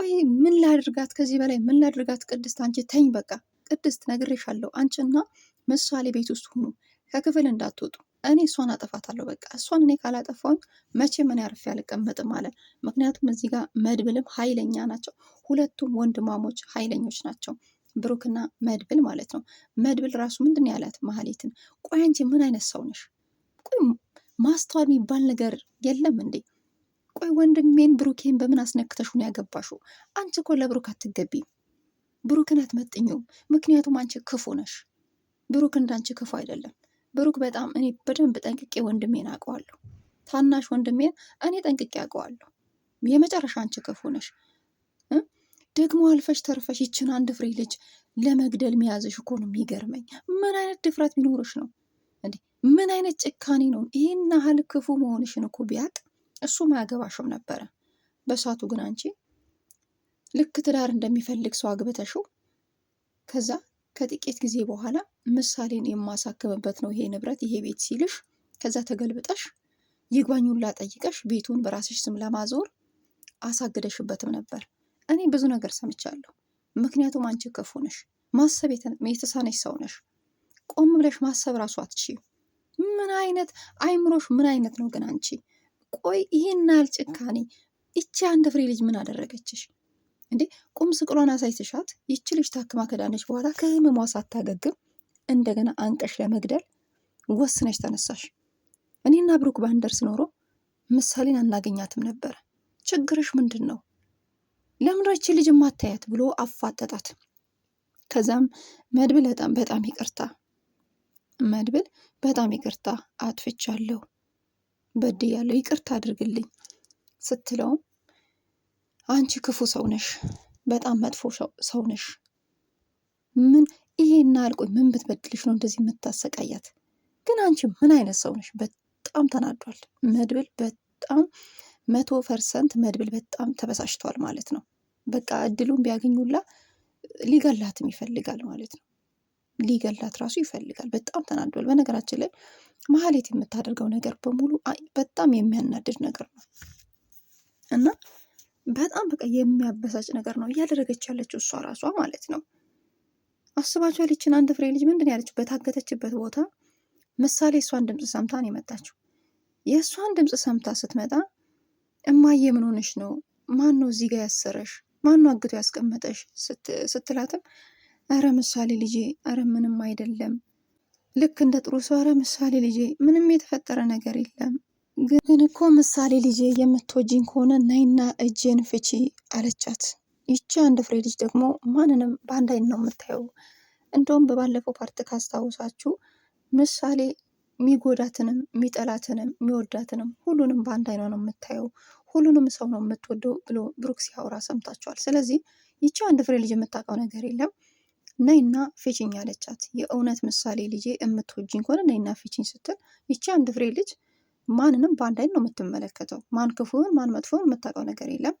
ቆይ ምን ላድርጋት? ከዚህ በላይ ምን ላድርጋት? ቅድስት አንቺ ተኝ በቃ። ቅድስት ነግሬሻለሁ፣ አንቺና ምሳሌ ቤት ውስጥ ሁኑ፣ ከክፍል እንዳትወጡ። እኔ እሷን አጠፋታለሁ። በቃ እሷን እኔ ካላጠፋሁኝ መቼም እኔ አርፌ አልቀመጥም አለ። ምክንያቱም እዚህ ጋር መድብልም ኃይለኛ ናቸው። ሁለቱም ወንድማሞች ኃይለኞች ናቸው፣ ብሩክና መድብል ማለት ነው። መድብል ራሱ ምንድን ያላት ማህሌትን፣ ቆይ አንቺ ምን አይነት ሰው ነሽ? ቆይ ማስተዋል የሚባል ነገር የለም እንዴ? ቆይ ወንድሜን ብሩኬን በምን አስነክተሽ ነው ያገባሽው? አንቺ እኮ ለብሩክ አትገቢም፣ ብሩክን አትመጥኝውም። ምክንያቱም አንቺ ክፉ ነሽ። ብሩክ እንዳንቺ ክፉ አይደለም። ብሩክ በጣም እኔ በደንብ ጠንቅቄ ወንድሜን አውቀዋለሁ። ታናሽ ወንድሜን እኔ ጠንቅቄ አውቀዋለሁ። የመጨረሻ አንቺ ክፉ ነሽ። ደግሞ አልፈሽ ተርፈሽ ይችን አንድ ፍሬ ልጅ ለመግደል መያዝሽ እኮ ነው የሚገርመኝ። ምን አይነት ድፍረት ቢኖርሽ ነው እንዴ? ምን አይነት ጭካኔ ነው? ይህን ያህል ክፉ መሆንሽን እኮ ቢያቅ እሱም አያገባሽም ነበረ። በሳቱ ግን አንቺ ልክ ትዳር እንደሚፈልግ ሰው አግብተሽው ከዛ ከጥቂት ጊዜ በኋላ ምሳሌን የማሳክምበት ነው ይሄ ንብረት ይሄ ቤት ሲልሽ ከዛ ተገልብጠሽ ይግባኙላ ጠይቀሽ ቤቱን በራስሽ ስም ለማዞር አሳግደሽበትም ነበር። እኔ ብዙ ነገር ሰምቻለሁ። ምክንያቱም አንቺ ክፉ ነሽ፣ ማሰብ የተሳነሽ ሰው ነሽ። ቆም ብለሽ ማሰብ ራሱ አትችይም። ምን አይነት አይምሮሽ ምን አይነት ነው ግን አንቺ? ቆይ ይሄን ያህል ጭካኔ! ይቺ አንድ ፍሬ ልጅ ምን አደረገችሽ እንዴ? ቁም ስቅሏን አሳይተሻት ይቺ ልጅ ታክማ ከዳነች በኋላ ከህመሟ ሳታገግም እንደገና አንቀሽ ለመግደል ወስነሽ ተነሳሽ። እኔና ብሩክ ባንደርስ ኖሮ ምሳሌን አናገኛትም ነበረ። ችግርሽ ምንድን ነው? ለምን ይቺ ልጅ ማታያት ብሎ አፋጠጣት። ከዛም መድብል በጣም ይቅርታ መድብል በጣም ይቅርታ አጥፍቻለሁ፣ በድያለሁ፣ ይቅርታ አድርግልኝ ስትለውም አንቺ ክፉ ሰው ነሽ፣ በጣም መጥፎ ሰው ነሽ። ምን ይሄና አልቆይ ምን ብትበድልሽ ነው እንደዚህ የምታሰቃያት? ግን አንቺ ምን አይነት ሰው ነሽ? በጣም ተናዷል መድብል። በጣም 100% መድብል በጣም ተበሳጭቷል ማለት ነው። በቃ እድሉን ቢያገኙላ ሊገላትም ይፈልጋል ማለት ነው። ሊገላት ራሱ ይፈልጋል። በጣም ተናዷል። በነገራችን ላይ ማህሌት የምታደርገው ነገር በሙሉ በጣም የሚያናድድ ነገር ነው እና በጣም በቃ የሚያበሳጭ ነገር ነው እያደረገች ያለችው እሷ ራሷ ማለት ነው። አስባችኋል? ይችን አንድ ፍሬ ልጅ ምንድን ያለችው? በታገተችበት ቦታ ምሳሌ እሷን ድምፅ ሰምታ ነው የመጣችው። የእሷን ድምፅ ሰምታ ስትመጣ እማዬ ምን ሆነሽ ነው? ማን ነው እዚህ ጋር ያሰረሽ? ማን ነው አግቶ ያስቀመጠሽ? ስትላትም ኧረ ምሳሌ ልጄ፣ ኧረ ምንም አይደለም፣ ልክ እንደ ጥሩ ሰው፣ ኧረ ምሳሌ ልጄ ምንም የተፈጠረ ነገር የለም፣ ግን እኮ ምሳሌ ልጄ የምትወጂኝ ከሆነ ነይና እጄን ፍቺ አለቻት። ይቺ አንድ ፍሬ ልጅ ደግሞ ማንንም በአንድ አይን ነው የምታየው። እንደውም በባለፈው ፓርት ካስታውሳችሁ ምሳሌ የሚጎዳትንም የሚጠላትንም የሚወዳትንም ሁሉንም በአንድ አይኗ ነው የምታየው፣ ሁሉንም ሰው ነው የምትወደው ብሎ ብሩክ ሲያወራ ሰምታችኋል። ስለዚህ ይቺ አንድ ፍሬ ልጅ የምታውቀው ነገር የለም። ነይና ፊችኝ አለቻት። የእውነት ምሳሌ ልጄ የምትወጂኝ ከሆነ ነይና ፊችኝ ስትል ይቺ አንድ ፍሬ ልጅ ማንንም በአንድ አይን ነው የምትመለከተው። ማን ክፉን ማን መጥፎን የምታውቀው ነገር የለም።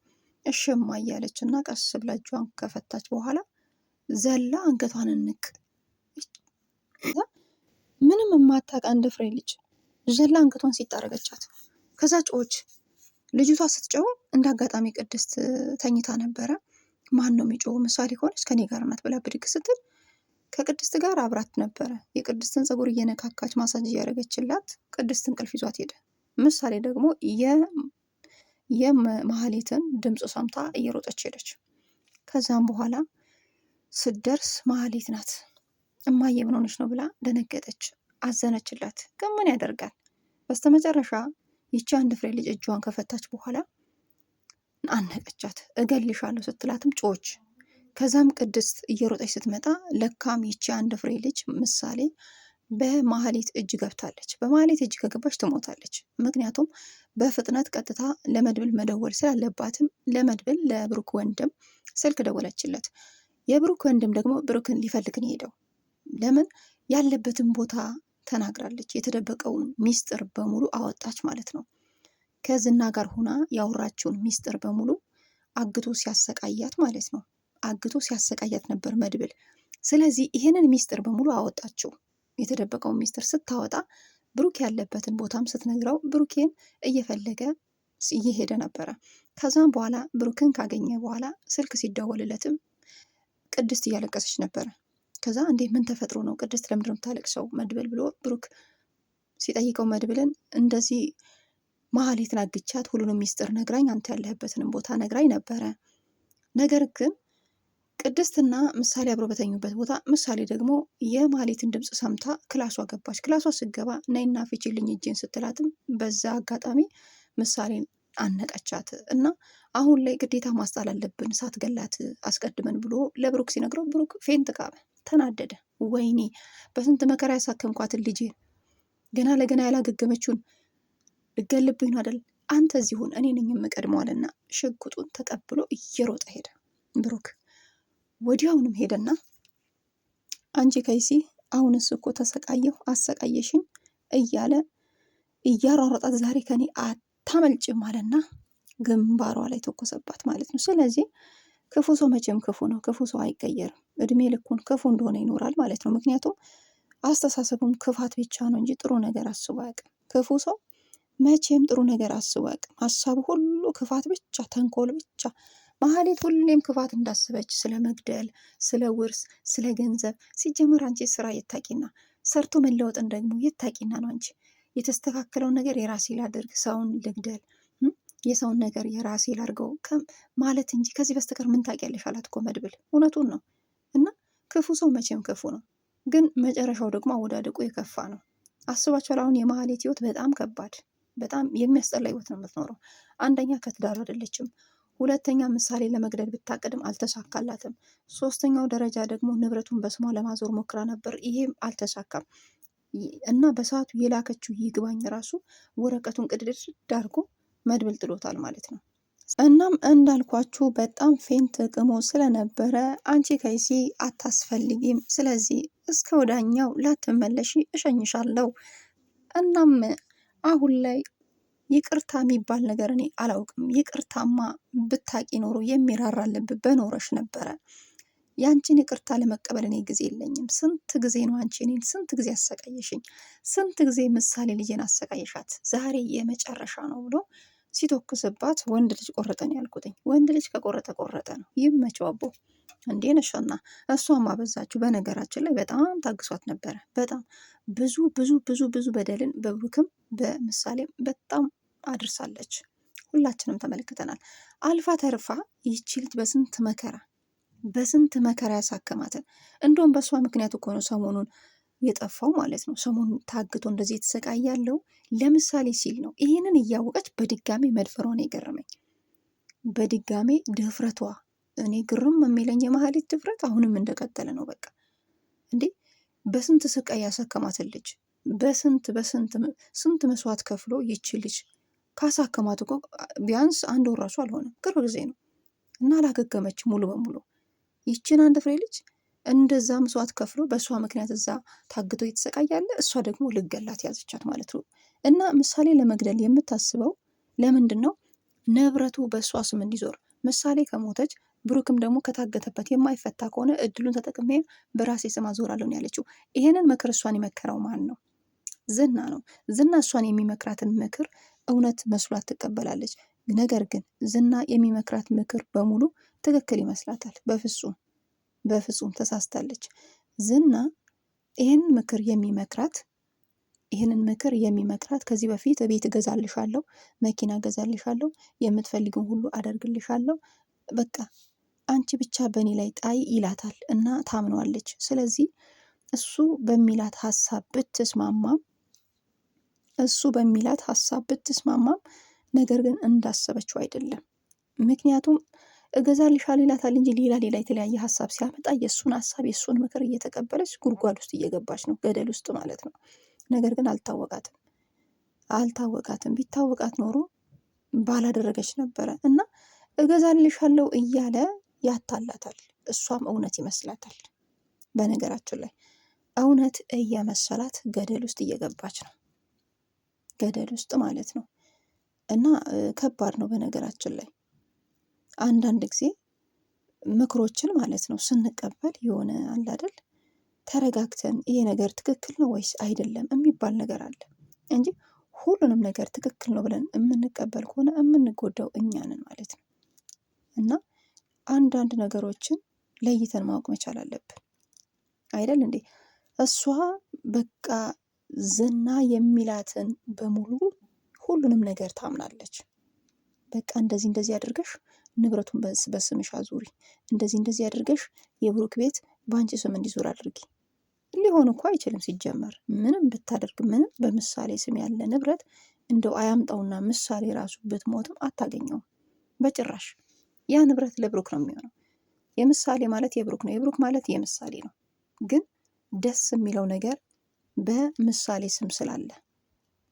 እሽማ እያለች እና ቀስ ብላ እጇን ከፈታች በኋላ ዘላ አንገቷን እንቅ። ምንም የማታውቅ አንድ ፍሬ ልጅ ዘላ አንገቷን ሲጣረገቻት። ከዛ ጮች። ልጅቷ ስትጮው እንደ አጋጣሚ ቅድስት ተኝታ ነበረ። ማን ነው የሚጮው? ምሳሌ ከሆነች ከኔ ጋር ናት ብላ ብድግ ስትል ከቅድስት ጋር አብራት ነበረ። የቅድስትን ፀጉር እየነካካች ማሳጅ እያደረገችላት ቅድስት እንቅልፍ ይዟት ሄደ። ምሳሌ ደግሞ የማህሌትን ድምፅ ሰምታ እየሮጠች ሄደች። ከዛም በኋላ ስትደርስ ማህሌት ናት። እማዬ ምን ሆነች ነው ብላ ደነገጠች፣ አዘነችላት። ግን ምን ያደርጋል በስተመጨረሻ ይቺ አንድ ፍሬ ልጅ እጇን ከፈታች በኋላ አነቀቻት። እገልሻለሁ ስትላትም ጮች። ከዛም ቅድስት እየሮጠች ስትመጣ ለካም ይቺ አንድ ፍሬ ልጅ ምሳሌ በማህሌት እጅ ገብታለች። በማህሌት እጅ ከገባች ትሞታለች። ምክንያቱም በፍጥነት ቀጥታ ለመድብል መደወል ስላለባትም ለመድብል ለብሩክ ወንድም ስልክ ደወለችለት። የብሩክ ወንድም ደግሞ ብሩክን ሊፈልግን ሄደው ለምን ያለበትን ቦታ ተናግራለች። የተደበቀውን ሚስጥር በሙሉ አወጣች ማለት ነው። ከዝና ጋር ሆና ያወራችውን ሚስጥር በሙሉ አግቶ ሲያሰቃያት ማለት ነው። አግቶ ሲያሰቃያት ነበር መድብል። ስለዚህ ይሄንን ሚስጥር በሙሉ አወጣችው። የተደበቀውን ሚስጥር ስታወጣ ብሩክ ያለበትን ቦታም ስትነግረው ብሩኬን እየፈለገ እየሄደ ነበረ። ከዛም በኋላ ብሩክን ካገኘ በኋላ ስልክ ሲደወልለትም ቅድስት እያለቀሰች ነበረ። ከዛ እንዴ ምን ተፈጥሮ ነው ቅድስት ለምንድን ነው የምታለቅሰው መድብል ብሎ ብሩክ ሲጠይቀው መድብልን እንደዚህ መሀሌትን አግቻት ሁሉንም ሚስጥር ነግራኝ አንተ ያለህበትንም ቦታ ነግራኝ ነበረ። ነገር ግን ቅድስትና ምሳሌ አብሮ በተኙበት ቦታ ምሳሌ ደግሞ የመሀሌትን ድምፅ ሰምታ ክላሷ ገባች። ክላሷ ስገባ ነይና ፍቺልኝ እጄን ስትላትም በዛ አጋጣሚ ምሳሌን አነቀቻት እና አሁን ላይ ግዴታ ማስጣል አለብን ሳትገላት አስቀድመን ብሎ ለብሩክ ሲነግረው ብሩክ ፌንት ቃመ፣ ተናደደ። ወይኔ በስንት መከራ ያሳከምኳትን ልጄ ገና ለገና ያላገገመችውን ልገልብኝ ነው አይደል? አንተ እዚሁን እኔ ነኝ የምቀድመዋልና ሽጉጡን ተቀብሎ እየሮጠ ሄደ። ብሩክ ወዲያውንም ሄደና አንቺ ከይሲ አሁንስ እኮ ተሰቃየሁ አሰቃየሽኝ እያለ እያሯሯጣት ዛሬ ከኔ አታመልጭም አለና ግንባሯ ላይ ተኮሰባት ማለት ነው። ስለዚህ ክፉ ሰው መቼም ክፉ ነው፣ ክፉ ሰው አይቀየርም። እድሜ ልኩን ክፉ እንደሆነ ይኖራል ማለት ነው። ምክንያቱም አስተሳሰቡም ክፋት ብቻ ነው እንጂ ጥሩ ነገር አስቦ አያውቅም። ክፉ ሰው መቼም ጥሩ ነገር አስቦ አያውቅም። ሀሳቡ ሁሉ ክፋት ብቻ፣ ተንኮል ብቻ። መሀሌት ሁሌም ክፋት እንዳስበች ስለ መግደል፣ ስለ ውርስ፣ ስለ ገንዘብ። ሲጀመር አንቺ ስራ የታቂና ሰርቶ መለወጥን ደግሞ የታቂና ነው። አንቺ የተስተካከለውን ነገር የራሴ ላድርግ፣ ሰውን ልግደል፣ የሰውን ነገር የራሴ ላድርገው ማለት እንጂ ከዚህ በስተቀር ምን ታውቂያለሽ አላት እኮ መድብል። እውነቱን ነው። እና ክፉ ሰው መቼም ክፉ ነው፣ ግን መጨረሻው ደግሞ አወዳደቁ የከፋ ነው። አስባችኋል? አሁን የመሀሌት ህይወት በጣም ከባድ፣ በጣም የሚያስጠላ ህይወት ነው የምትኖረው። አንደኛ ከትዳር አይደለችም። ሁለተኛ ምሳሌ ለመግደል ብታቅድም አልተሳካላትም። ሶስተኛው ደረጃ ደግሞ ንብረቱን በስሟ ለማዞር ሞክራ ነበር፣ ይሄም አልተሳካም። እና በሰዓቱ የላከችው ይግባኝ ራሱ ወረቀቱን ቅድድድ ዳርጎ መድብል ጥሎታል ማለት ነው። እናም እንዳልኳችሁ በጣም ፌንት ቅሞ ስለነበረ አንቺ ከይሲ አታስፈልጊም፣ ስለዚህ እስከ ወዳኛው ላትመለሺ እሸኝሻለሁ። እናም አሁን ላይ ይቅርታ የሚባል ነገር እኔ አላውቅም። ይቅርታማ ብታቂ ኖሮ የሚራራ ልብ በኖረሽ ነበረ። ያንቺን ይቅርታ ለመቀበል እኔ ጊዜ የለኝም። ስንት ጊዜ ነው አንቺ እኔን ስንት ጊዜ አሰቃየሽኝ፣ ስንት ጊዜ ምሳሌ ልጄን አሰቃየሻት፣ ዛሬ የመጨረሻ ነው ብሎ ሲቶክስባት ወንድ ልጅ ቆረጠን ያልኩትኝ። ወንድ ልጅ ከቆረጠ ቆረጠ ነው። ይመቸው አቦ እንዴ ነሻና። እሷም አበዛችሁ። በነገራችን ላይ በጣም ታግሷት ነበረ። በጣም ብዙ ብዙ ብዙ ብዙ በደልን በብሩክም በምሳሌም በጣም አድርሳለች። ሁላችንም ተመልክተናል። አልፋ ተርፋ ይቺ ልጅ በስንት መከራ ያሳከማትን። እንደውም በእሷ ምክንያት እኮ ነው ሰሞኑን የጠፋው ማለት ነው። ሰሞኑን ታግቶ እንደዚህ የተሰቃያለው ለምሳሌ ሲል ነው። ይህንን እያወቀች በድጋሜ መድፈሯን የገረመኝ በድጋሜ ድፍረቷ። እኔ ግርም የሚለኝ የመሀሌት ድፍረት አሁንም እንደቀጠለ ነው። በቃ እንዴ በስንት ስቃይ ያሳከማትን ልጅ ስንት መስዋዕት ከፍሎ ይቺ ልጅ ካሳከማት እኮ ቢያንስ አንድ ወር ራሱ አልሆነም፣ ቅርብ ጊዜ ነው እና አላገገመች ሙሉ በሙሉ ይችን አንድ ፍሬ ልጅ እንደዛ መስዋዕት ከፍሎ በእሷ ምክንያት እዛ ታግቶ የተሰቃያለ፣ እሷ ደግሞ ልገላት ያዘቻት ማለት ነው። እና ምሳሌ ለመግደል የምታስበው ለምንድን ነው? ንብረቱ በእሷ ስም እንዲዞር። ምሳሌ ከሞተች ብሩክም ደግሞ ከታገተበት የማይፈታ ከሆነ እድሉን ተጠቅሜ በራሴ ስም አዞራለሁ ነው ያለችው። ይሄንን ምክር እሷን የመከረው ማን ነው? ዝና ነው። ዝና እሷን የሚመክራትን ምክር እውነት መስሏት ትቀበላለች። ነገር ግን ዝና የሚመክራት ምክር በሙሉ ትክክል ይመስላታል። በፍጹም ተሳስታለች። ዝና ይህንን ምክር የሚመክራት ከዚህ በፊት ቤት እገዛልሻለሁ፣ መኪና እገዛልሻለሁ፣ የምትፈልጊውን ሁሉ አደርግልሻለሁ፣ በቃ አንቺ ብቻ በእኔ ላይ ጣይ ይላታል እና ታምነዋለች። ስለዚህ እሱ በሚላት ሀሳብ ብትስማማም ነገር ግን እንዳሰበችው አይደለም። ምክንያቱም እገዛልሻለሁ ይላታል እንጂ ሌላ የተለያየ ሀሳብ ሲያመጣ የእሱን ሀሳብ የእሱን ምክር እየተቀበለች ጉድጓድ ውስጥ እየገባች ነው፣ ገደል ውስጥ ማለት ነው። ነገር ግን አልታወቃትም። ቢታወቃት ኖሮ ባላደረገች ነበረ እና እገዛልሻለሁ እያለ ያታላታል። እሷም እውነት ይመስላታል። በነገራችን ላይ እውነት እየመሰላት ገደል ውስጥ እየገባች ነው፣ ገደል ውስጥ ማለት ነው። እና ከባድ ነው። በነገራችን ላይ አንዳንድ ጊዜ ምክሮችን ማለት ነው ስንቀበል የሆነ አለ አይደል፣ ተረጋግተን ይሄ ነገር ትክክል ነው ወይስ አይደለም የሚባል ነገር አለ እንጂ ሆ ሁሉንም ነገር ትክክል ነው ብለን የምንቀበል ከሆነ የምንጎዳው እኛ ነን ማለት ነው። እና አንዳንድ ነገሮችን ለይተን ማወቅ መቻል አለብን አይደል እንዴ? እሷ በቃ ዝና የሚላትን በሙሉ ሁሉንም ነገር ታምናለች። በቃ እንደዚህ እንደዚህ አድርገሽ ንብረቱን በስምሽ አዙሪ፣ እንደዚህ አድርገሽ የብሩክ ቤት በአንቺ ስም እንዲዞር አድርጊ። ሊሆን እኮ አይችልም። ሲጀመር ምንም ብታደርግ ምንም በምሳሌ ስም ያለ ንብረት እንደው አያምጣውና ምሳሌ ራሱ ብትሞትም አታገኘውም በጭራሽ። ያ ንብረት ለብሩክ ነው የሚሆነው። የምሳሌ ማለት የብሩክ ነው፣ የብሩክ ማለት የምሳሌ ነው። ግን ደስ የሚለው ነገር በምሳሌ ስም ስላለ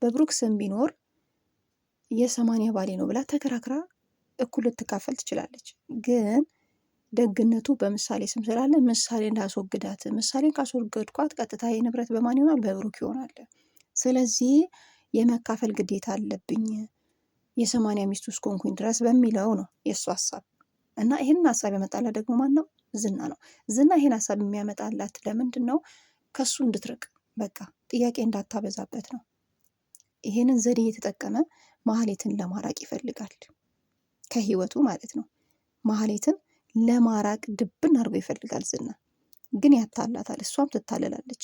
በብሩክ ስም ቢኖር የ80 ባሌ ነው ብላ ተከራክራ እኩል ልትካፈል ትችላለች። ግን ደግነቱ በምሳሌ ስም ስላለ ምሳሌ እንዳስወግዳት፣ ምሳሌን ካስወገድኳት ቀጥታ ንብረት በማን ይሆናል? በብሩክ ይሆናል። ስለዚህ የመካፈል ግዴታ አለብኝ የ80 ሚስቱ እስከሆንኩኝ ድረስ በሚለው ነው የእሱ ሀሳብ። እና ይህንን ሀሳብ ያመጣላት ደግሞ ማን ነው? ዝና ነው። ዝና ይህን ሀሳብ የሚያመጣላት ለምንድን ነው? ከሱ እንድትርቅ በቃ ጥያቄ እንዳታበዛበት ነው። ይሄንን ዘዴ የተጠቀመ ማህሌትን ለማራቅ ይፈልጋል፣ ከህይወቱ ማለት ነው። ማህሌትን ለማራቅ ድብን አድርጎ ይፈልጋል ዝና። ግን ያታላታል፣ እሷም ትታለላለች።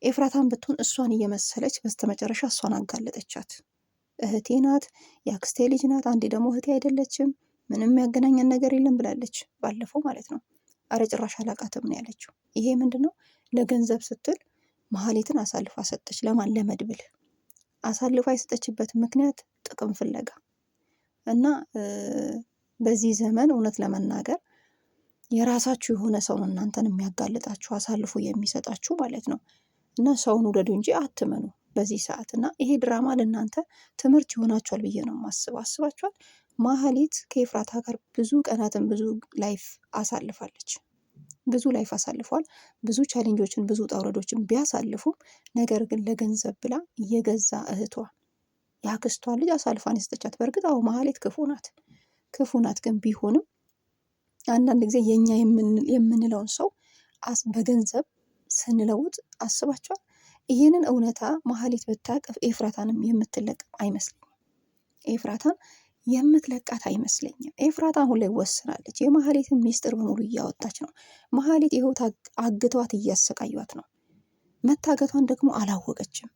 ኤፍራታን ብትሆን እሷን እየመሰለች በስተመጨረሻ እሷን አጋለጠቻት። እህቴ ናት፣ የአክስቴ ልጅ ናት፣ አንዴ ደግሞ እህቴ አይደለችም፣ ምንም ያገናኘን ነገር የለም ብላለች ባለፈው ማለት ነው። አረ ጭራሽ አላቃትም ነው ያለችው። ይሄ ምንድን ነው? ለገንዘብ ስትል ማህሌትን አሳልፋ ሰጠች። ለማን? ለመድብል አሳልፋ የሰጠችበት ምክንያት ጥቅም ፍለጋ እና በዚህ ዘመን እውነት ለመናገር የራሳችሁ የሆነ ሰው ነው እናንተን የሚያጋልጣችሁ አሳልፎ የሚሰጣችሁ ማለት ነው። እና ሰውን ውደዱ እንጂ አትመኑ በዚህ ሰዓት። እና ይሄ ድራማ ለእናንተ ትምህርት ይሆናችኋል ብዬ ነው የማስበው። አስባችኋል? ማህሌት ከኤፍራታ ጋር ብዙ ቀናትን ብዙ ላይፍ አሳልፋለች። ብዙ ላይፍ አሳልፏል። ብዙ ቻሌንጆችን ብዙ ጣውረዶችን ቢያሳልፉም ነገር ግን ለገንዘብ ብላ የገዛ እህቷ የአክስቷ ልጅ አሳልፋን የሰጠቻት። በእርግጥ አዎ ማህሌት ክፉ ናት። ግን ቢሆንም አንዳንድ ጊዜ የኛ የምንለውን ሰው በገንዘብ ስንለውጥ አስባችኋል? ይህንን እውነታ ማህሌት ብታቅፍ ኤፍራታንም የምትለቅም አይመስለኝም። ኤፍራታን የምትለቃት አይመስለኝም። ኤፍራታ አሁን ላይ ወስናለች። የማህሌትን ሚስጥር በሙሉ እያወጣች ነው። ማህሌት ይኸው አግተዋት እያሰቃዩት ነው። መታገቷን ደግሞ አላወቀችም።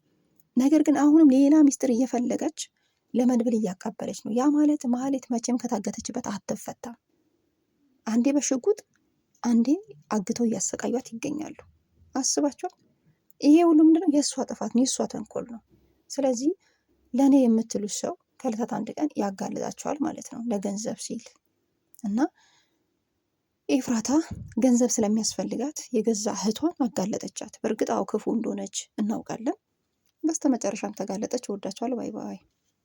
ነገር ግን አሁንም ሌላ ሚስጥር እየፈለገች ለመድብል እያካበለች ነው። ያ ማለት ማህሌት መቼም ከታገተችበት አትፈታም። አንዴ በሽጉጥ አንዴ አግተው እያሰቃዩት ይገኛሉ። አስባችኋል? ይሄ ሁሉ ምንድነው? የእሷ ጥፋት ነው፣ የእሷ ተንኮል ነው። ስለዚህ ለእኔ የምትሉት ሰው ከዕለታት አንድ ቀን ያጋልጣቸዋል ማለት ነው፣ ለገንዘብ ሲል እና ኤፍራታ ገንዘብ ስለሚያስፈልጋት የገዛ እህቷን አጋለጠቻት። በእርግጥ አዎ ክፉ እንደሆነች እናውቃለን። በስተመጨረሻም ተጋለጠች። ወዳቸዋል። ባይ ባይ